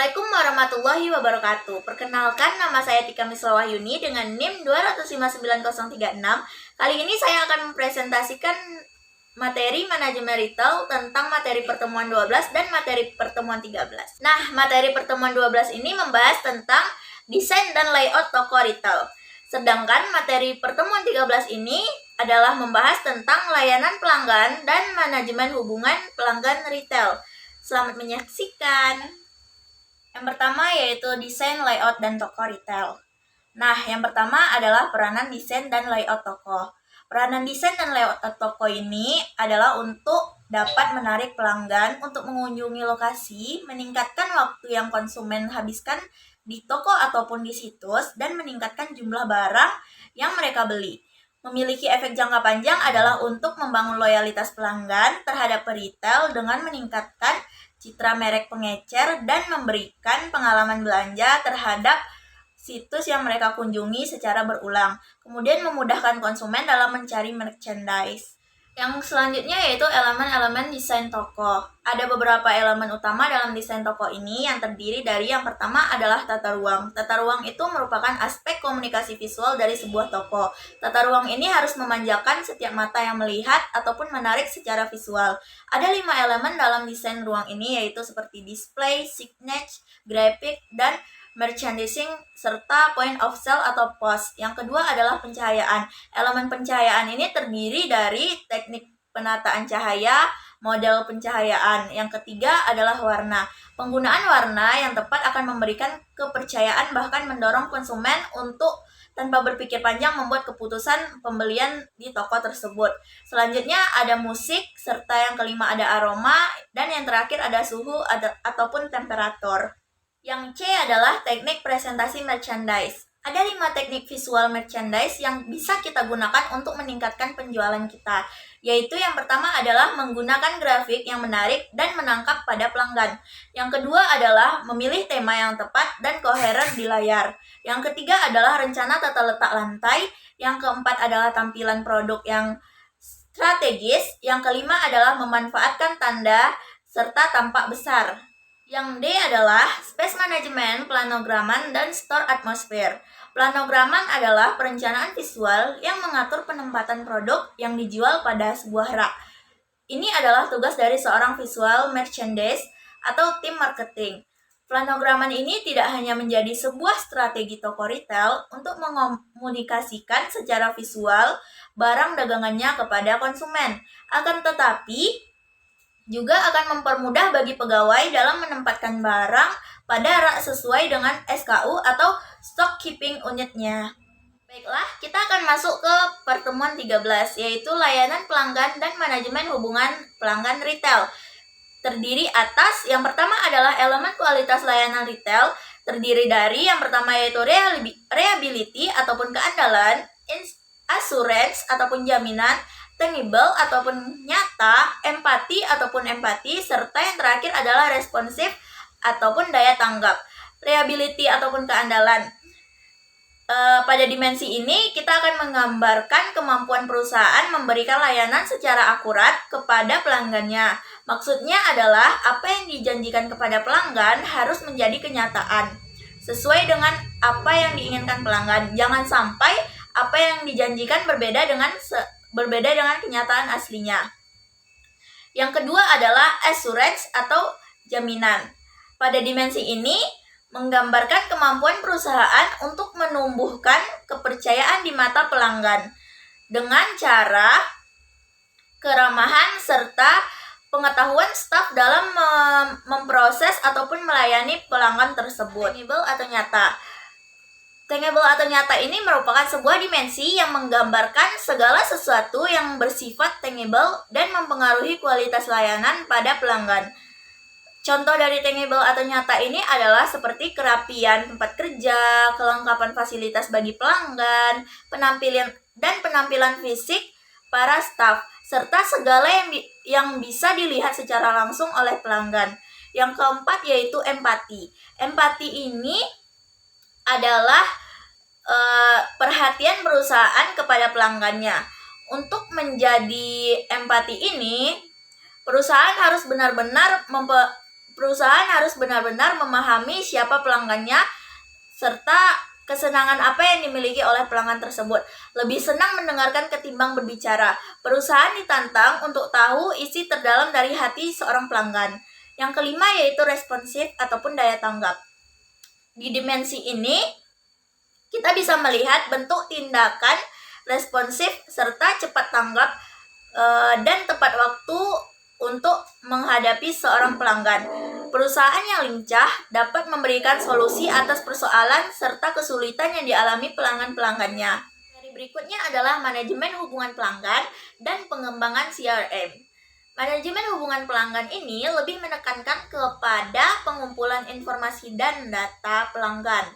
Assalamualaikum warahmatullahi wabarakatuh. Perkenalkan, nama saya Tika Misla Wahyuni dengan NIM 2599036. Kali ini saya akan mempresentasikan materi manajemen retail tentang materi pertemuan 12 dan materi pertemuan 13. Nah, materi pertemuan 12 ini membahas tentang desain dan layout toko retail. Sedangkan materi pertemuan 13 ini adalah membahas tentang layanan pelanggan dan manajemen hubungan pelanggan retail. Selamat menyaksikan. Yang pertama yaitu desain, layout, dan toko retail. Nah, yang pertama adalah peranan desain dan layout toko. Peranan desain dan layout toko ini adalah untuk dapat menarik pelanggan untuk mengunjungi lokasi, meningkatkan waktu yang konsumen habiskan di toko ataupun di situs, dan meningkatkan jumlah barang yang mereka beli. Memiliki efek jangka panjang adalah untuk membangun loyalitas pelanggan terhadap retail dengan meningkatkan citra merek pengecer dan memberikan pengalaman belanja terhadap situs yang mereka kunjungi secara berulang. Kemudian memudahkan konsumen dalam mencari merchandise. Yang selanjutnya yaitu elemen-elemen desain toko. Ada beberapa elemen utama dalam desain toko ini yang terdiri dari yang pertama adalah tata ruang. Tata ruang itu merupakan aspek komunikasi visual dari sebuah toko. Tata ruang ini harus memanjakan setiap mata yang melihat ataupun menarik secara visual. Ada 5 elemen dalam desain ruang ini yaitu seperti display, signage, grafik, dan merchandising, serta point of sale atau POS. Yang kedua adalah pencahayaan. Elemen pencahayaan ini terdiri dari teknik penataan cahaya, model pencahayaan. Yang ketiga adalah warna. Penggunaan warna yang tepat akan memberikan kepercayaan bahkan mendorong konsumen untuk tanpa berpikir panjang membuat keputusan pembelian di toko tersebut. Selanjutnya ada musik, serta yang kelima ada aroma, dan yang terakhir ada suhu ataupun temperatur. Yang C adalah teknik presentasi merchandise. Ada 5 teknik visual merchandise yang bisa kita gunakan untuk meningkatkan penjualan kita. Yaitu yang pertama adalah menggunakan grafik yang menarik dan menangkap pada pelanggan. Yang kedua adalah memilih tema yang tepat dan koheren di layar. Yang ketiga adalah rencana tata letak lantai. Yang keempat adalah tampilan produk yang strategis. Yang kelima adalah memanfaatkan tanda serta tampak besar. Yang D adalah space management, planograman, dan store atmosphere. Planograman adalah perencanaan visual yang mengatur penempatan produk yang dijual pada sebuah rak. Ini adalah tugas dari seorang visual merchandise atau tim marketing. Planograman ini tidak hanya menjadi sebuah strategi toko retail untuk mengomunikasikan secara visual barang dagangannya kepada konsumen, akan tetapi juga akan mempermudah bagi pegawai dalam menempatkan barang pada rak sesuai dengan SKU atau stock keeping unitnya. Baiklah, kita akan masuk ke pertemuan 13, yaitu layanan pelanggan dan manajemen hubungan pelanggan retail. Terdiri atas, yang pertama adalah elemen kualitas layanan retail, terdiri dari yang pertama yaitu reliability ataupun keandalan, assurance ataupun jaminan, tangible ataupun nyata, empati, serta yang terakhir adalah responsif ataupun daya tanggap. Reliability ataupun keandalan. Pada dimensi ini kita akan menggambarkan kemampuan perusahaan memberikan layanan secara akurat kepada pelanggannya. Maksudnya adalah apa yang dijanjikan kepada pelanggan harus menjadi kenyataan sesuai dengan apa yang diinginkan pelanggan. Jangan sampai apa yang dijanjikan berbeda dengan kenyataan aslinya. Yang kedua adalah assurance atau jaminan. Pada dimensi ini menggambarkan kemampuan perusahaan untuk menumbuhkan kepercayaan di mata pelanggan dengan cara keramahan serta pengetahuan staf dalam memproses ataupun melayani pelanggan tersebut. Tangible atau nyata. Tangible atau nyata ini merupakan sebuah dimensi yang menggambarkan segala sesuatu yang bersifat tangible dan mempengaruhi kualitas layanan pada pelanggan. Contoh dari tangible atau nyata ini adalah seperti kerapian tempat kerja, kelengkapan fasilitas bagi pelanggan, penampilan fisik para staf, serta segala yang bisa dilihat secara langsung oleh pelanggan. Yang keempat yaitu empati. Empati ini adalah perhatian perusahaan kepada pelanggannya. Untuk menjadi empati ini, perusahaan harus benar-benar Perusahaan harus benar-benar memahami siapa pelanggannya serta kesenangan apa yang dimiliki oleh pelanggan tersebut. Lebih senang mendengarkan ketimbang berbicara. Perusahaan ditantang untuk tahu isi terdalam dari hati seorang pelanggan. Yang kelima yaitu responsif ataupun daya tanggap. Di dimensi ini, kita bisa melihat bentuk tindakan responsif serta cepat tanggap dan tepat waktu untuk menghadapi seorang pelanggan. Perusahaan yang lincah dapat memberikan solusi atas persoalan serta kesulitan yang dialami pelanggan-pelanggannya. Dari berikutnya adalah manajemen hubungan pelanggan dan pengembangan CRM. Manajemen hubungan pelanggan ini lebih menekankan kepada pengumpulan informasi dan data pelanggan,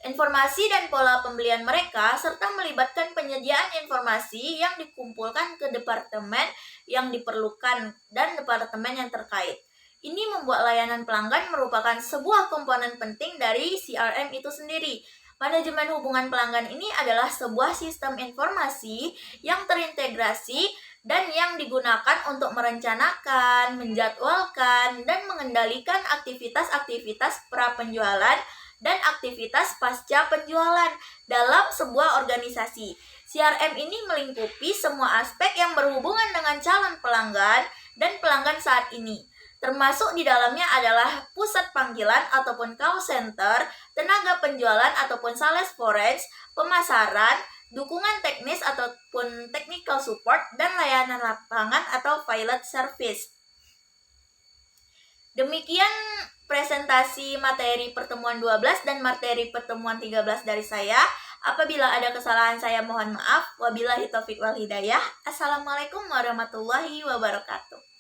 informasi dan pola pembelian mereka, serta melibatkan penyediaan informasi yang dikumpulkan ke departemen yang diperlukan dan departemen yang terkait. Ini membuat layanan pelanggan merupakan sebuah komponen penting dari CRM itu sendiri. Manajemen hubungan pelanggan ini adalah sebuah sistem informasi yang terintegrasi dan yang digunakan untuk merencanakan, menjadwalkan, dan mengendalikan aktivitas-aktivitas pra-penjualan dan aktivitas pasca penjualan dalam sebuah organisasi. CRM ini melingkupi semua aspek yang berhubungan dengan calon pelanggan dan pelanggan saat ini. Termasuk di dalamnya adalah pusat panggilan ataupun call center, tenaga penjualan ataupun sales force, pemasaran, dukungan teknis ataupun technical support, dan layanan lapangan atau field service. Demikian presentasi materi pertemuan 12 dan materi pertemuan 13 dari saya. Apabila ada kesalahan saya mohon maaf. Wabillahi taufiq wal hidayah. Assalamualaikum warahmatullahi wabarakatuh.